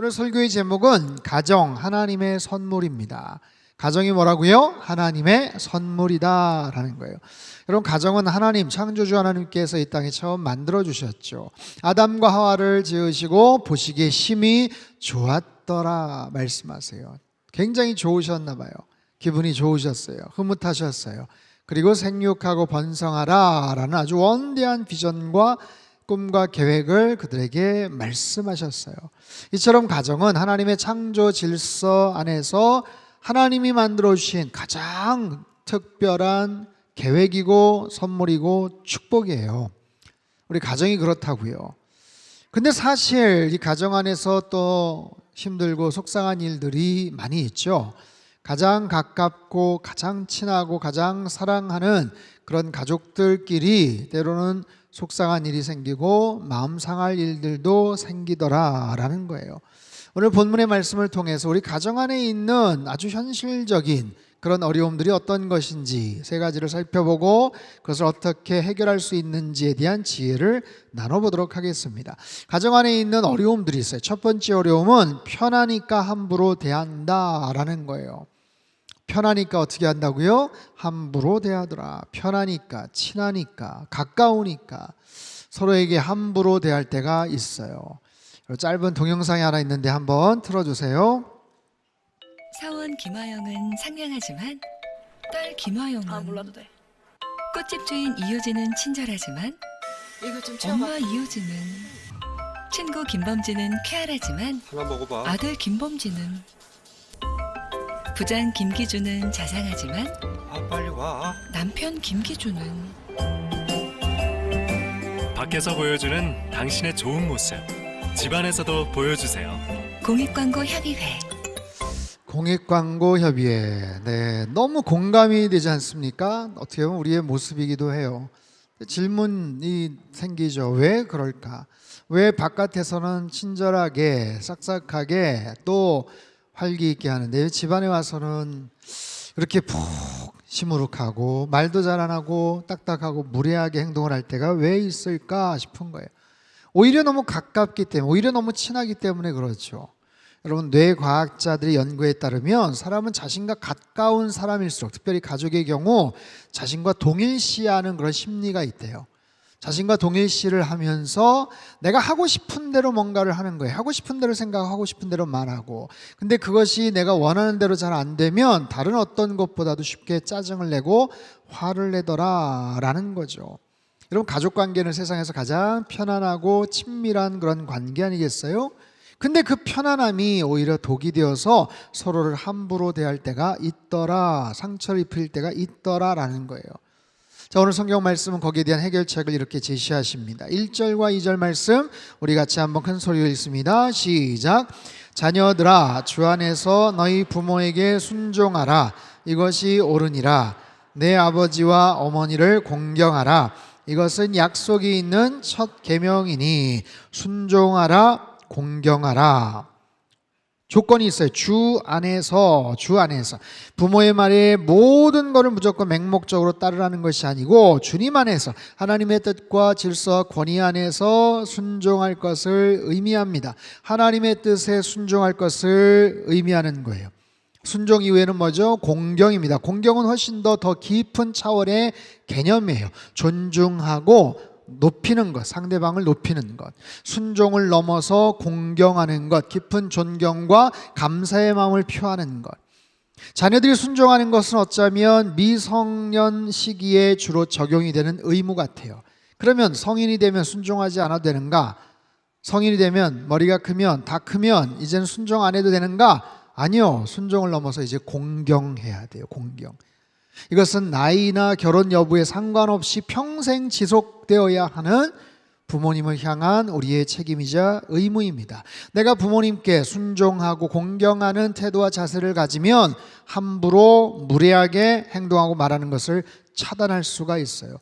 오늘 설교의 제목은 가정, 하나님의 선물입니다. 가정이 뭐라고요? 하나님의 선물이다 라는 거예요. 여러분, 가정은 하나님, 창조주 하나님께서 이 땅에 처음 만들어 주셨죠. 아담과 하와를 지으시고 보시기에 심히 좋았더라 말씀하세요. 굉장히 좋으셨나 봐요. 기분이 좋으셨어요. 흐뭇하셨어요. 그리고 생육하고 번성하라 라는 아주 원대한 비전과 꿈과 계획을 그들에게 말씀하셨어요. 이처럼 가정은 하나님의 창조 질서 안에서 하나님이 만들어 주신 가장 특별한 계획이고 선물이고 축복이에요. 우리 가정이 그렇다고요. 근데 사실 이 가정 안에서 또 힘들고 속상한 일들이 많이 있죠. 가장 가깝고 가장 친하고 가장 사랑하는 그런 가족들끼리 때로는 속상한 일이 생기고 마음 상할 일들도 생기더라라는 거예요. 오늘 본문의 말씀을 통해서 우리 가정 안에 있는 아주 현실적인 그런 어려움들이 어떤 것인지 세 가지를 살펴보고 그것을 어떻게 해결할 수 있는지에 대한 지혜를 나눠보도록 하겠습니다. 가정 안에 있는 어려움들이 있어요. 첫 번째 어려움은 편하니까 함부로 대한다라는 거예요. 편하니까 어떻게 한다고요? 함부로 대하더라. 편하니까, 친하니까, 가까우니까 서로에게 함부로 대할 때가 있어요. 짧은 동영상이 하나 있는데 한번 틀어주세요. 사원 김화영은 상냥하지만 딸 김화영은 몰라도 돼. 꽃집 주인 이효진은 친절하지만 이거 좀 채워봐. 엄마 이효진은, 친구 김범진은 쾌활하지만 하나 먹어봐. 아들 김범진은, 부장 김기주는 자상하지만 아, 빨리 와. 남편 김기주는 밖에서 보여주는 당신의 좋은 모습, 집안에서도 보여주세요. 공익광고협의회. 공익광고협의회. 네, 너무 공감이 되지 않습니까? 어떻게 보면 우리의 모습이기도 해요. 질문이 생기죠. 왜 그럴까? 왜 바깥에서는 친절하게 싹싹하게 또 활기 있게 하는데 왜 집안에 와서는 이렇게 푹 시무룩하고 말도 잘 안 하고 딱딱하고 무례하게 행동을 할 때가 왜 있을까 싶은 거예요. 오히려 너무 가깝기 때문에, 오히려 너무 친하기 때문에 그렇죠. 여러분, 뇌과학자들의 연구에 따르면 사람은 자신과 가까운 사람일수록, 특별히 가족의 경우 자신과 동일시하는 그런 심리가 있대요. 자신과 동일시를 하면서 내가 하고 싶은 대로 뭔가를 하는 거예요. 하고 싶은 대로 생각하고 하고 싶은 대로 말하고, 근데 그것이 내가 원하는 대로 잘 안 되면 다른 어떤 것보다도 쉽게 짜증을 내고 화를 내더라 라는 거죠. 여러분, 가족관계는 세상에서 가장 편안하고 친밀한 그런 관계 아니겠어요? 근데 그 편안함이 오히려 독이 되어서 서로를 함부로 대할 때가 있더라, 상처를 입힐 때가 있더라 라는 거예요. 자, 오늘 성경 말씀은 거기에 대한 해결책을 이렇게 제시하십니다. 1절과 2절 말씀 우리 같이 한번 큰 소리로 읽습니다. 시작. 자녀들아, 주 안에서 너희 부모에게 순종하라. 이것이 옳으니라. 내 아버지와 어머니를 공경하라. 이것은 약속이 있는 첫 계명이니 순종하라, 공경하라. 조건이 있어요. 주 안에서 부모의 말에 모든 것을 무조건 맹목적으로 따르라는 것이 아니고 주님 안에서 하나님의 뜻과 질서, 권위 안에서 순종할 것을 의미합니다. 하나님의 뜻에 순종할 것을 의미하는 거예요. 순종 이후에는 뭐죠? 공경입니다. 공경은 훨씬 더 깊은 차원의 개념이에요. 존중하고 높이는 것, 상대방을 높이는 것, 순종을 넘어서 공경하는 것, 깊은 존경과 감사의 마음을 표하는 것. 자녀들이 순종하는 것은 어쩌면 미성년 시기에 주로 적용이 되는 의무 같아요. 그러면 성인이 되면 순종하지 않아도 되는가? 성인이 되면 머리가 크면 다 크면 이제는 순종 안 해도 되는가? 아니요. 순종을 넘어서 이제 공경해야 돼요. 공경. 이것은 나이나 결혼 여부에 상관없이 평생 지속되어야 하는 부모님을 향한 우리의 책임이자 의무입니다. 내가 부모님께 순종하고 공경하는 태도와 자세를 가지면 함부로 무례하게 행동하고 말하는 것을 차단할 수가 있어요.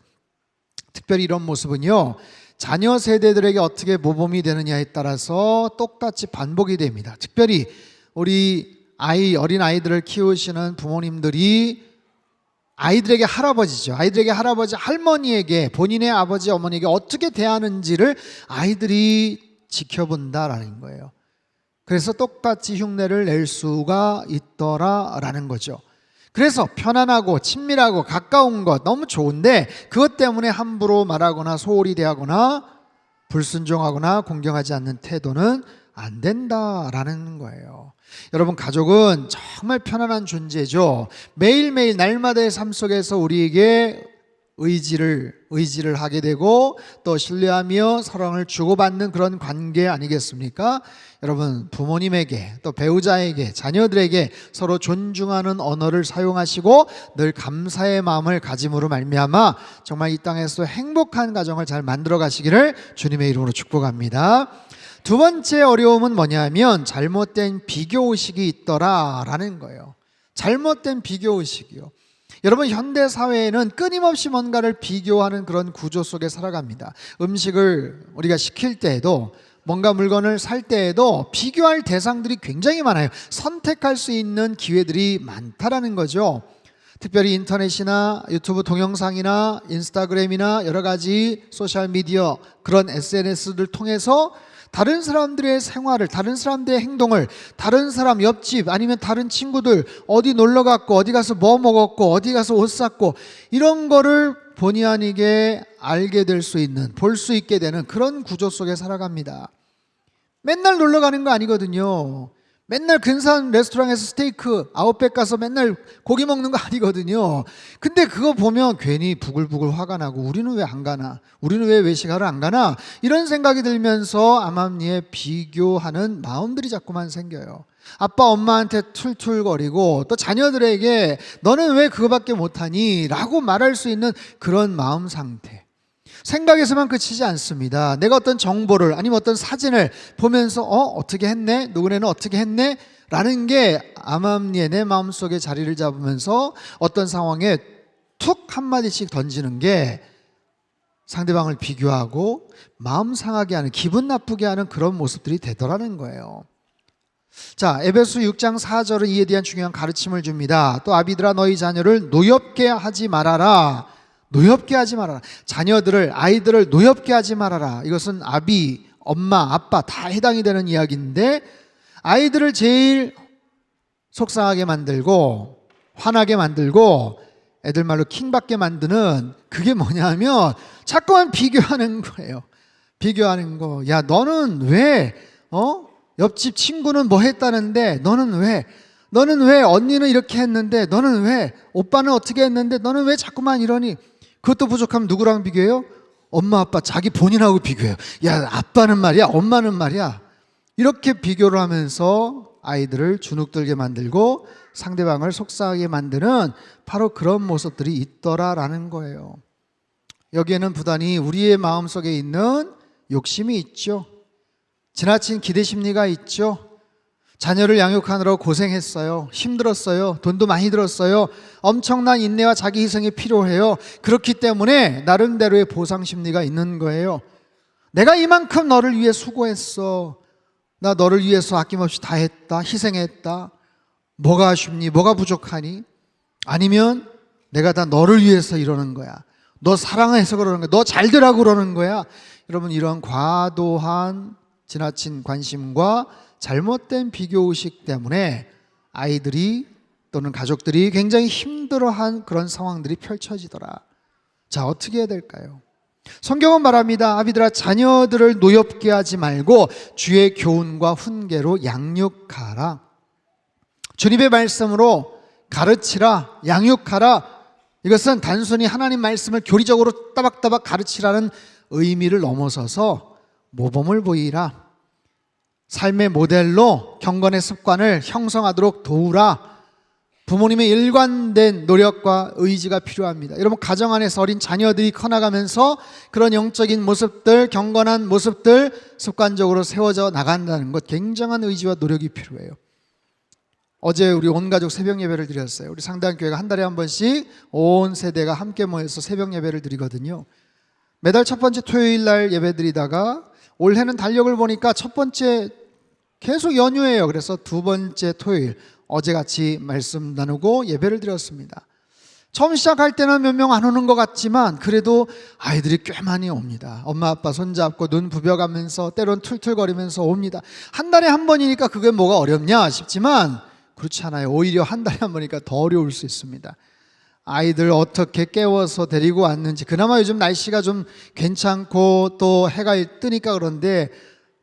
특별히 이런 모습은요, 자녀 세대들에게 어떻게 모범이 되느냐에 따라서 똑같이 반복이 됩니다. 특별히 우리 어린 아이들을 키우시는 부모님들이 아이들에게 할아버지죠. 아이들에게 할아버지, 할머니에게 본인의 아버지, 어머니에게 어떻게 대하는지를 아이들이 지켜본다라는 거예요. 그래서 똑같이 흉내를 낼 수가 있더라라는 거죠. 그래서 편안하고 친밀하고 가까운 것 너무 좋은데 그것 때문에 함부로 말하거나 소홀히 대하거나 불순종하거나 공경하지 않는 태도는 안 된다라는 거예요. 여러분, 가족은 정말 편안한 존재죠. 매일매일 날마다의 삶 속에서 우리에게 의지를 하게 되고 또 신뢰하며 사랑을 주고받는 그런 관계 아니겠습니까? 여러분, 부모님에게 또 배우자에게 자녀들에게 서로 존중하는 언어를 사용하시고 늘 감사의 마음을 가짐으로 말미암아 정말 이 땅에서 행복한 가정을 잘 만들어 가시기를 주님의 이름으로 축복합니다. 두 번째 어려움은 뭐냐면 잘못된 비교의식이 있더라라는 거예요. 잘못된 비교의식이요. 여러분, 현대 사회에는 끊임없이 뭔가를 비교하는 그런 구조 속에 살아갑니다. 음식을 우리가 시킬 때에도 뭔가 물건을 살 때에도 비교할 대상들이 굉장히 많아요. 선택할 수 있는 기회들이 많다라는 거죠. 특별히 인터넷이나 유튜브 동영상이나 인스타그램이나 여러 가지 소셜미디어 그런 SNS들 통해서 다른 사람들의 생활을, 다른 사람들의 행동을, 다른 사람 옆집 아니면 다른 친구들 어디 놀러 갔고 어디 가서 뭐 먹었고 어디 가서 옷 샀고 이런 거를 본의 아니게 알게 될 수 있는, 볼 수 있게 되는 그런 구조 속에 살아갑니다. 맨날 놀러 가는 거 아니거든요. 맨날 근사한 레스토랑에서 스테이크 아웃백 가서 맨날 고기 먹는 거 아니거든요. 근데 그거 보면 괜히 부글부글 화가 나고 우리는 왜 안 가나? 우리는 왜 외식하러 안 가나? 이런 생각이 들면서 암암리에 비교하는 마음들이 자꾸만 생겨요. 아빠 엄마한테 툴툴거리고 또 자녀들에게 너는 왜 그거밖에 못하니? 라고 말할 수 있는 그런 마음 상태. 생각에서만 그치지 않습니다. 내가 어떤 정보를 아니면 어떤 사진을 보면서 어떻게 했네? 누구네는 어떻게 했네? 라는 게 암암리에 내 마음속에 자리를 잡으면서 어떤 상황에 툭 한마디씩 던지는 게 상대방을 비교하고 마음 상하게 하는, 기분 나쁘게 하는 그런 모습들이 되더라는 거예요. 자, 에베소 6장 4절은 이에 대한 중요한 가르침을 줍니다. 또 아비들아 너희 자녀를 노엽게 하지 말아라. 노엽게 하지 말아라. 자녀들을, 아이들을 노엽게 하지 말아라. 이것은 아비, 엄마, 아빠 다 해당이 되는 이야기인데 아이들을 제일 속상하게 만들고 화나게 만들고 애들 말로 킹받게 만드는 그게 뭐냐면 자꾸만 비교하는 거예요. 비교하는 거. 야, 너는 왜 옆집 친구는 뭐 했다는데 너는 왜 언니는 이렇게 했는데 너는 왜 오빠는 어떻게 했는데 너는 왜 자꾸만 이러니? 그것도 부족하면 누구랑 비교해요? 엄마 아빠 자기 본인하고 비교해요. 야, 아빠는 말이야, 엄마는 말이야. 이렇게 비교를 하면서 아이들을 주눅들게 만들고 상대방을 속상하게 만드는 바로 그런 모습들이 있더라라는 거예요. 여기에는 부단히 우리의 마음속에 있는 욕심이 있죠. 지나친 기대 심리가 있죠. 자녀를 양육하느라 고생했어요. 힘들었어요. 돈도 많이 들었어요. 엄청난 인내와 자기 희생이 필요해요. 그렇기 때문에 나름대로의 보상 심리가 있는 거예요. 내가 이만큼 너를 위해 수고했어. 나 너를 위해서 아낌없이 다 했다. 희생했다. 뭐가 아쉽니? 뭐가 부족하니? 아니면 내가 다 너를 위해서 이러는 거야. 너 사랑해서 그러는 거야. 너 잘 되라고 그러는 거야. 여러분, 이런 과도한 지나친 관심과 잘못된 비교의식 때문에 아이들이 또는 가족들이 굉장히 힘들어한 그런 상황들이 펼쳐지더라. 자, 어떻게 해야 될까요? 성경은 말합니다. 아비들아 자녀들을 노엽게 하지 말고 주의 교훈과 훈계로 양육하라. 주님의 말씀으로 가르치라, 양육하라. 이것은 단순히 하나님 말씀을 교리적으로 따박따박 가르치라는 의미를 넘어서서 모범을 보이라. 삶의 모델로 경건의 습관을 형성하도록 도우라. 부모님의 일관된 노력과 의지가 필요합니다. 여러분, 가정 안에서 어린 자녀들이 커나가면서 그런 영적인 모습들, 경건한 모습들 습관적으로 세워져 나간다는 것, 굉장한 의지와 노력이 필요해요. 어제 우리 온 가족 새벽 예배를 드렸어요. 우리 상당교회가 한 달에 한 번씩 온 세대가 함께 모여서 새벽 예배를 드리거든요. 매달 첫 번째 토요일 날 예배 드리다가 올해는 달력을 보니까 첫 번째 계속 연휴예요. 그래서 두 번째 토요일 어제같이 말씀 나누고 예배를 드렸습니다. 처음 시작할 때는 몇 명 안 오는 것 같지만 그래도 아이들이 꽤 많이 옵니다. 엄마 아빠 손잡고 눈 부벼가면서 때론 툴툴거리면서 옵니다. 한 달에 한 번이니까 그게 뭐가 어렵냐 싶지만 그렇지 않아요. 오히려 한 달에 한 번이니까 더 어려울 수 있습니다. 아이들 어떻게 깨워서 데리고 왔는지, 그나마 요즘 날씨가 좀 괜찮고 또 해가 뜨니까 그런데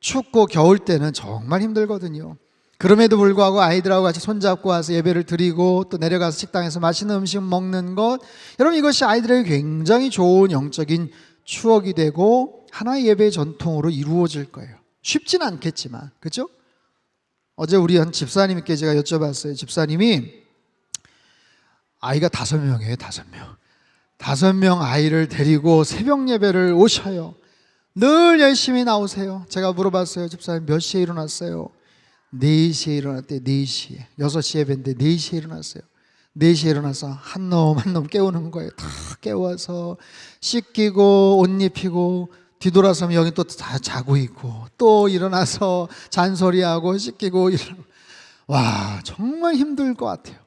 춥고 겨울 때는 정말 힘들거든요. 그럼에도 불구하고 아이들하고 같이 손잡고 와서 예배를 드리고 또 내려가서 식당에서 맛있는 음식 먹는 것, 여러분 이것이 아이들에게 굉장히 좋은 영적인 추억이 되고 하나의 예배의 전통으로 이루어질 거예요. 쉽진 않겠지만, 그렇죠? 어제 우리 한 집사님께 제가 여쭤봤어요. 집사님이 아이가 5명이에요. 5명. 5명 아이를 데리고 새벽 예배를 오셔요. 늘 열심히 나오세요. 제가 물어봤어요. 집사님 몇 시에 일어났어요? 4시에 일어났대요. 4시에. 6시에 예배인데 4시에 일어났어요. 4시에 일어나서 한 놈 한 놈 깨우는 거예요. 다 깨워서 씻기고 옷 입히고 뒤돌아서면 여기 또 다 자고 있고 또 일어나서 잔소리하고 씻기고 이러고. 와, 정말 힘들 것 같아요.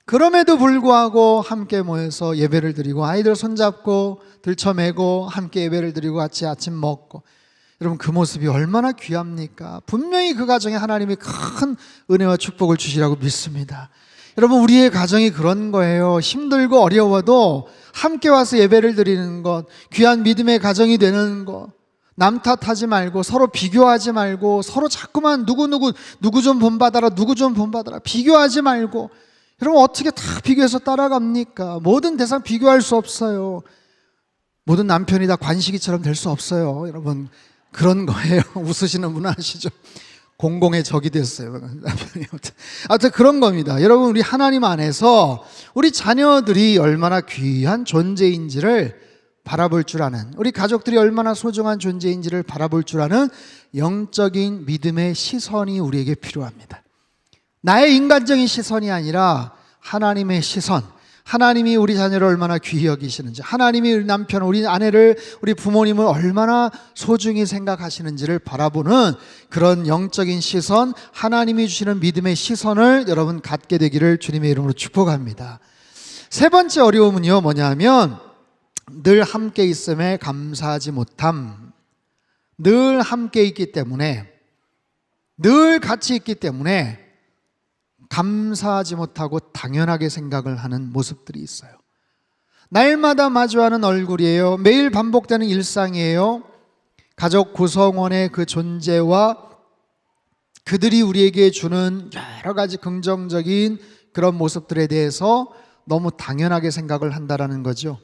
그럼에도 불구하고 함께 모여서 예배를 드리고 아이들 손잡고 들쳐매고 함께 예배를 드리고 같이 아침 먹고, 여러분 그 모습이 얼마나 귀합니까? 분명히 그 가정에 하나님이 큰 은혜와 축복을 주시라고 믿습니다. 여러분 우리의 가정이 그런 거예요. 힘들고 어려워도 함께 와서 예배를 드리는 것, 귀한 믿음의 가정이 되는 것, 남 탓하지 말고 서로 비교하지 말고 서로 자꾸만 누구 좀 본받아라 누구 좀 본받아라 비교하지 말고. 여러분 어떻게 다 비교해서 따라갑니까? 모든 대상 비교할 수 없어요. 모든 남편이 다 관식이처럼 될 수 없어요. 여러분 그런 거예요. 웃으시는 분은 아시죠? 공공의 적이 됐어요. 남편이. 아무튼 그런 겁니다. 여러분 우리 하나님 안에서 우리 자녀들이 얼마나 귀한 존재인지를 바라볼 줄 아는, 우리 가족들이 얼마나 소중한 존재인지를 바라볼 줄 아는 영적인 믿음의 시선이 우리에게 필요합니다. 나의 인간적인 시선이 아니라 하나님의 시선, 하나님이 우리 자녀를 얼마나 귀히 여기시는지, 하나님이 우리 남편, 우리 아내를, 우리 부모님을 얼마나 소중히 생각하시는지를 바라보는 그런 영적인 시선, 하나님이 주시는 믿음의 시선을 여러분 갖게 되기를 주님의 이름으로 축복합니다. 세 번째 어려움은요, 뭐냐 하면 늘 함께 있음에 감사하지 못함. 늘 함께 있기 때문에, 늘 같이 있기 때문에 감사하지 못하고 당연하게 생각을 하는 모습들이 있어요. 날마다 마주하는 얼굴이에요. 매일 반복되는 일상이에요. 가족 구성원의 그 존재와 그들이 우리에게 주는 여러 가지 긍정적인 그런 모습들에 대해서 너무 당연하게 생각을 한다라는 거죠.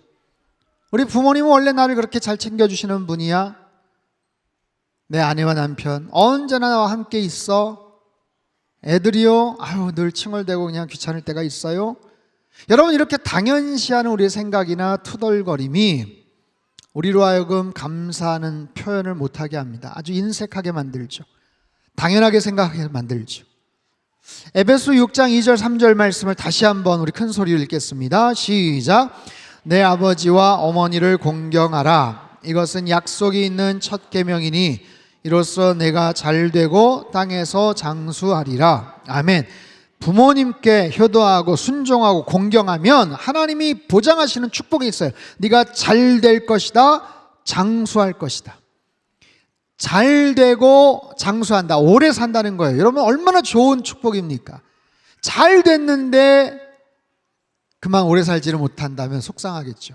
우리 부모님은 원래 나를 그렇게 잘 챙겨주시는 분이야. 내 아내와 남편 언제나 나와 함께 있어. 애들이요, 아유 늘 칭얼대고 그냥 귀찮을 때가 있어요. 여러분 이렇게 당연시하는 우리의 생각이나 투덜거림이 우리로 하여금 감사하는 표현을 못하게 합니다. 아주 인색하게 만들죠. 당연하게 생각하게 만들죠. 에베소 6장 2절 3절 말씀을 다시 한번 우리 큰 소리로 읽겠습니다. 시작. 내 아버지와 어머니를 공경하라. 이것은 약속이 있는 첫 계명이니 이로써 내가 잘되고 땅에서 장수하리라. 아멘. 부모님께 효도하고 순종하고 공경하면 하나님이 보장하시는 축복이 있어요. 네가 잘될 것이다, 장수할 것이다. 잘되고 장수한다, 오래 산다는 거예요. 여러분 얼마나 좋은 축복입니까? 잘 됐는데 그만 오래 살지를 못한다면 속상하겠죠.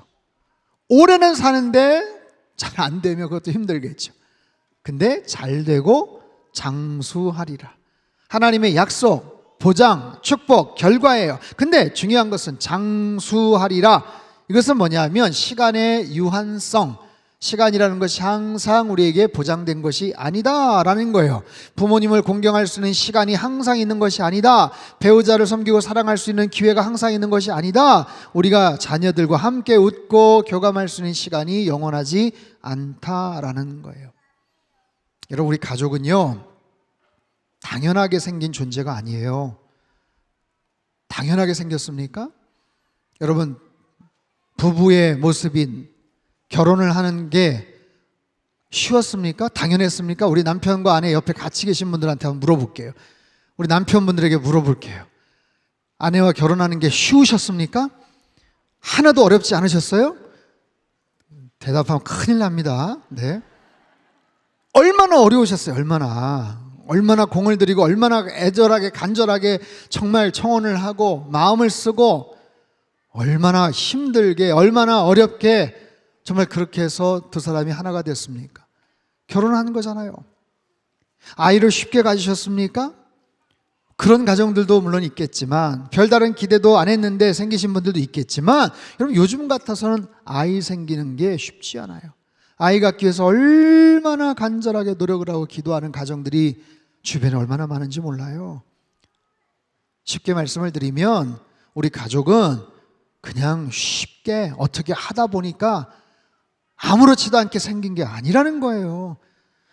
오래는 사는데 잘 안 되면 그것도 힘들겠죠. 근데 잘 되고 장수하리라. 하나님의 약속, 보장, 축복, 결과예요. 근데 중요한 것은 장수하리라. 이것은 뭐냐면 시간의 유한성, 시간이라는 것이 항상 우리에게 보장된 것이 아니다라는 거예요. 부모님을 공경할 수 있는 시간이 항상 있는 것이 아니다. 배우자를 섬기고 사랑할 수 있는 기회가 항상 있는 것이 아니다. 우리가 자녀들과 함께 웃고 교감할 수 있는 시간이 영원하지 않다라는 거예요. 여러분 우리 가족은요 당연하게 생긴 존재가 아니에요. 당연하게 생겼습니까? 여러분 부부의 모습인 결혼을 하는 게 쉬웠습니까? 당연했습니까? 우리 남편과 아내 옆에 같이 계신 분들한테 한번 물어볼게요. 우리 남편분들에게 물어볼게요. 아내와 결혼하는 게 쉬우셨습니까? 하나도 어렵지 않으셨어요? 대답하면 큰일 납니다. 네. 얼마나 어려우셨어요? 얼마나 공을 들이고 얼마나 애절하게 간절하게 정말 청혼을 하고 마음을 쓰고 얼마나 힘들게 얼마나 어렵게 정말 그렇게 해서 두 사람이 하나가 됐습니까? 결혼하는 거잖아요. 아이를 쉽게 가지셨습니까? 그런 가정들도 물론 있겠지만 별다른 기대도 안 했는데 생기신 분들도 있겠지만 여러분 요즘 같아서는 아이 생기는 게 쉽지 않아요. 아이 갖기 위해서 얼마나 간절하게 노력을 하고 기도하는 가정들이 주변에 얼마나 많은지 몰라요. 쉽게 말씀을 드리면 우리 가족은 그냥 쉽게 어떻게 하다 보니까 아무렇지도 않게 생긴 게 아니라는 거예요.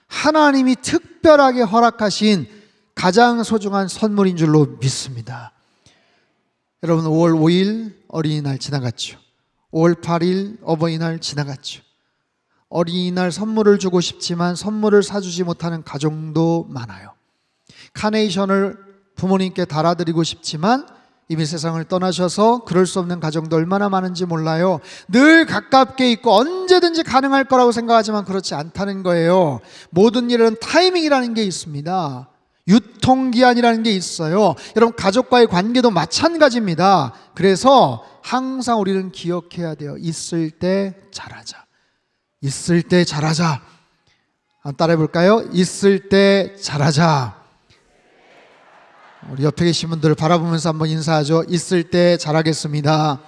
하나님이 특별하게 허락하신 가장 소중한 선물인 줄로 믿습니다. 여러분 5월 5일 어린이날 지나갔죠. 5월 8일 어버이날 지나갔죠. 어린이날 선물을 주고 싶지만 선물을 사주지 못하는 가정도 많아요. 카네이션을 부모님께 달아드리고 싶지만 이미 세상을 떠나셔서 그럴 수 없는 가정도 얼마나 많은지 몰라요. 늘 가깝게 있고 언제든지 가능할 거라고 생각하지만 그렇지 않다는 거예요. 모든 일은 타이밍이라는 게 있습니다. 유통기한이라는 게 있어요. 여러분 가족과의 관계도 마찬가지입니다. 그래서 항상 우리는 기억해야 돼요. 있을 때 잘하자. 있을 때 잘하자. 따라해 볼까요? 있을 때 잘하자. 우리 옆에 계신 분들을 바라보면서 한번 인사하죠. 있을 때 잘하겠습니다.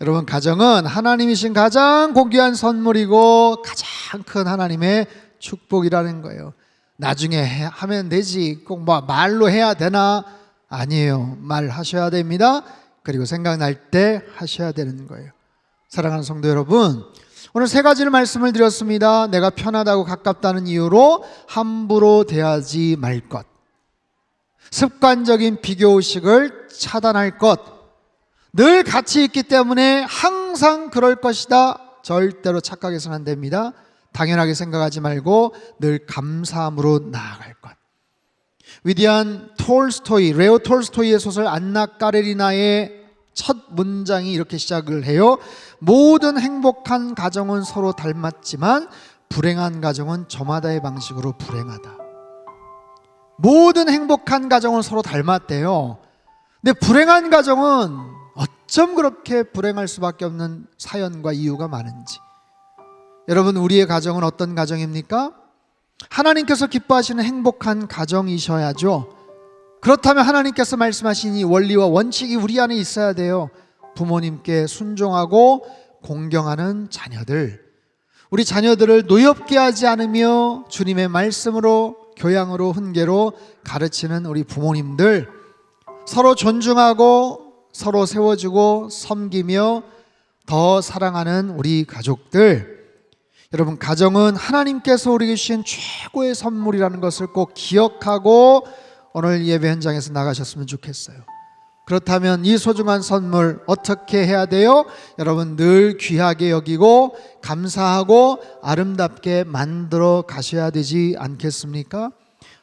여러분 가정은 하나님이신 가장 고귀한 선물이고 가장 큰 하나님의 축복이라는 거예요. 나중에 하면 되지 꼭 뭐 말로 해야 되나? 아니에요. 말하셔야 됩니다. 그리고 생각날 때 하셔야 되는 거예요. 사랑하는 성도 여러분, 오늘 세 가지를 말씀을 드렸습니다. 내가 편하다고 가깝다는 이유로 함부로 대하지 말 것, 습관적인 비교의식을 차단할 것, 늘 같이 있기 때문에 항상 그럴 것이다 절대로 착각해서는 안 됩니다. 당연하게 생각하지 말고 늘 감사함으로 나아갈 것. 위대한 레오 톨스토이의 소설 안나 까레리나의 첫 문장이 이렇게 시작을 해요. 모든 행복한 가정은 서로 닮았지만 불행한 가정은 저마다의 방식으로 불행하다. 모든 행복한 가정은 서로 닮았대요. 근데 불행한 가정은 어쩜 그렇게 불행할 수밖에 없는 사연과 이유가 많은지. 여러분 우리의 가정은 어떤 가정입니까? 하나님께서 기뻐하시는 행복한 가정이셔야죠. 그렇다면 하나님께서 말씀하신 이 원리와 원칙이 우리 안에 있어야 돼요. 부모님께 순종하고 공경하는 자녀들, 우리 자녀들을 노엽게 하지 않으며 주님의 말씀으로 교양으로 훈계로 가르치는 우리 부모님들, 서로 존중하고 서로 세워주고 섬기며 더 사랑하는 우리 가족들. 여러분 가정은 하나님께서 우리에게 주신 최고의 선물이라는 것을 꼭 기억하고 오늘 예배 현장에서 나가셨으면 좋겠어요. 그렇다면 이 소중한 선물 어떻게 해야 돼요? 여러분 늘 귀하게 여기고 감사하고 아름답게 만들어 가셔야 되지 않겠습니까?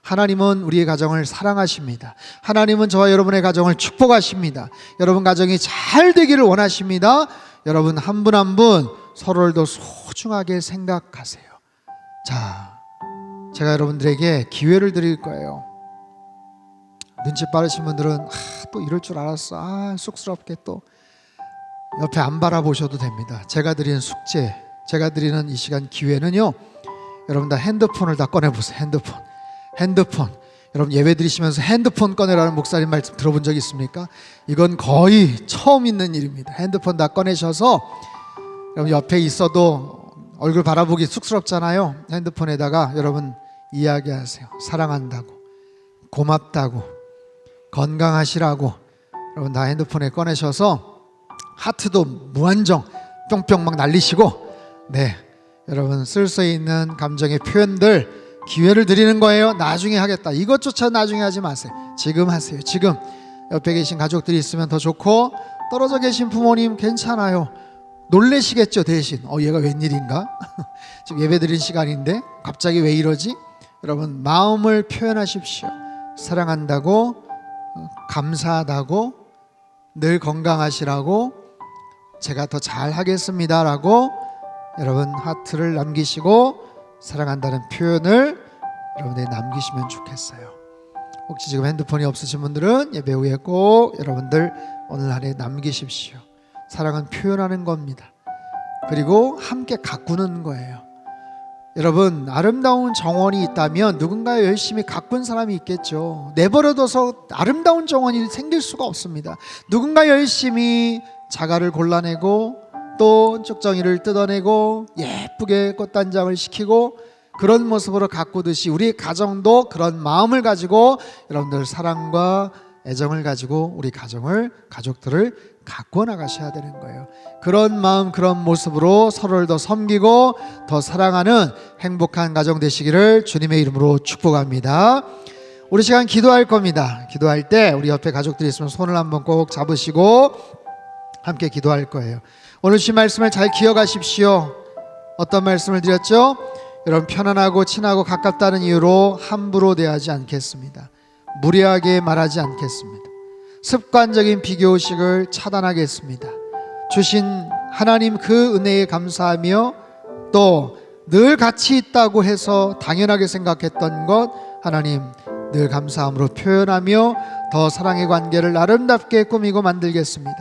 하나님은 우리의 가정을 사랑하십니다. 하나님은 저와 여러분의 가정을 축복하십니다. 여러분 가정이 잘 되기를 원하십니다. 여러분 한 분 한 분 서로를 더 소중하게 생각하세요. 자, 제가 여러분들에게 기회를 드릴 거예요. 눈치 빠르신 분들은 또 이럴 줄 알았어. 쑥스럽게 또 옆에 안 바라보셔도 됩니다. 제가 드리는 숙제, 제가 드리는 이 시간 기회는요, 여러분 다 핸드폰을 다 꺼내보세요. 핸드폰. 여러분 예배 드리시면서 핸드폰 꺼내라는 목사님 말씀 들어본 적 있습니까? 이건 거의 처음 있는 일입니다. 핸드폰 다 꺼내셔서 여러분 옆에 있어도 얼굴 바라보기 쑥스럽잖아요. 핸드폰에다가 여러분 이야기하세요. 사랑한다고, 고맙다고, 건강하시라고. 여러분 다 핸드폰에 꺼내셔서 하트도 무한정 뿅뿅 막 날리시고, 네, 여러분 쓸 수 있는 감정의 표현들 기회를 드리는 거예요. 나중에 하겠다, 이것조차 나중에 하지 마세요. 지금 하세요. 지금. 옆에 계신 가족들이 있으면 더 좋고, 떨어져 계신 부모님 괜찮아요. 놀래시겠죠. 대신 얘가 웬일인가? 지금 예배 드린 시간인데 갑자기 왜 이러지? 여러분 마음을 표현하십시오. 사랑한다고, 감사하다고, 늘 건강하시라고 제가 더 잘하겠습니다라고 여러분 하트를 남기시고 사랑한다는 표현을 여러분들이 남기시면 좋겠어요. 혹시 지금 핸드폰이 없으신 분들은 예배 후에 꼭 여러분들 오늘 하루에 남기십시오. 사랑은 표현하는 겁니다. 그리고 함께 가꾸는 거예요. 여러분, 아름다운 정원이 있다면 누군가 열심히 가꾼 사람이 있겠죠. 내버려둬서 아름다운 정원이 생길 수가 없습니다. 누군가 열심히 자갈을 골라내고 또 쪽정이를 뜯어내고 예쁘게 꽃단장을 시키고 그런 모습으로 가꾸듯이 우리 가정도 그런 마음을 가지고 여러분들 사랑과 애정을 가지고 우리 가족들을 가꾸어 나가셔야 되는 거예요. 그런 마음, 그런 모습으로 서로를 더 섬기고 더 사랑하는 행복한 가정 되시기를 주님의 이름으로 축복합니다. 우리 시간 기도할 겁니다. 기도할 때 우리 옆에 가족들이 있으면 손을 한번 꼭 잡으시고 함께 기도할 거예요. 오늘 주신 말씀을 잘 기억하십시오. 어떤 말씀을 드렸죠? 여러분, 편안하고 친하고 가깝다는 이유로 함부로 대하지 않겠습니다. 무례하게 말하지 않겠습니다. 습관적인 비교의식을 차단하겠습니다. 주신 하나님 그 은혜에 감사하며 또 늘 같이 있다고 해서 당연하게 생각했던 것 하나님 늘 감사함으로 표현하며 더 사랑의 관계를 아름답게 꾸미고 만들겠습니다.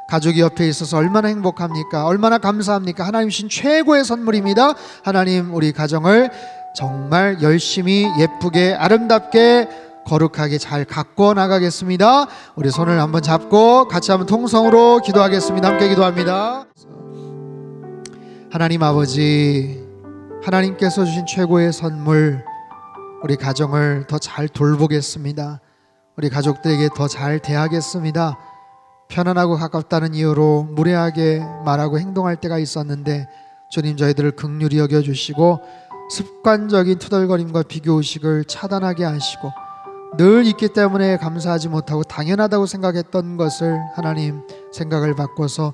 가족이 옆에 있어서 얼마나 행복합니까? 얼마나 감사합니까? 하나님 주신 최고의 선물입니다. 하나님 우리 가정을 정말 열심히 예쁘게 아름답게 거룩하게 잘 가꾸어 나가겠습니다. 우리 손을 한번 잡고 같이 한번 통성으로 기도하겠습니다. 함께 기도합니다. 하나님 아버지, 하나님께서 주신 최고의 선물 우리 가정을 더 잘 돌보겠습니다. 우리 가족들에게 더 잘 대하겠습니다. 편안하고 가깝다는 이유로 무례하게 말하고 행동할 때가 있었는데 주님 저희들을 긍휼히 여겨주시고 습관적인 투덜거림과 비교의식을 차단하게 하시고 늘 있기 때문에 감사하지 못하고 당연하다고 생각했던 것을 하나님 생각을 바꿔서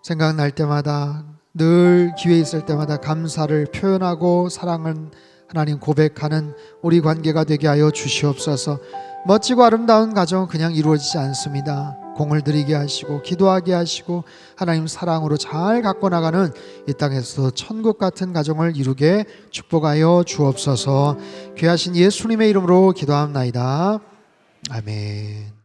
생각날 때마다 늘 기회 있을 때마다 감사를 표현하고 사랑은 하나님 고백하는 우리 관계가 되게 하여 주시옵소서. 멋지고 아름다운 가정은 그냥 이루어지지 않습니다. 공을 들이게 하시고 기도하게 하시고 하나님 사랑으로 잘 갖고 나가는 이 땅에서 천국 같은 가정을 이루게 축복하여 주옵소서. 귀하신 예수님의 이름으로 기도합나이다. 아멘.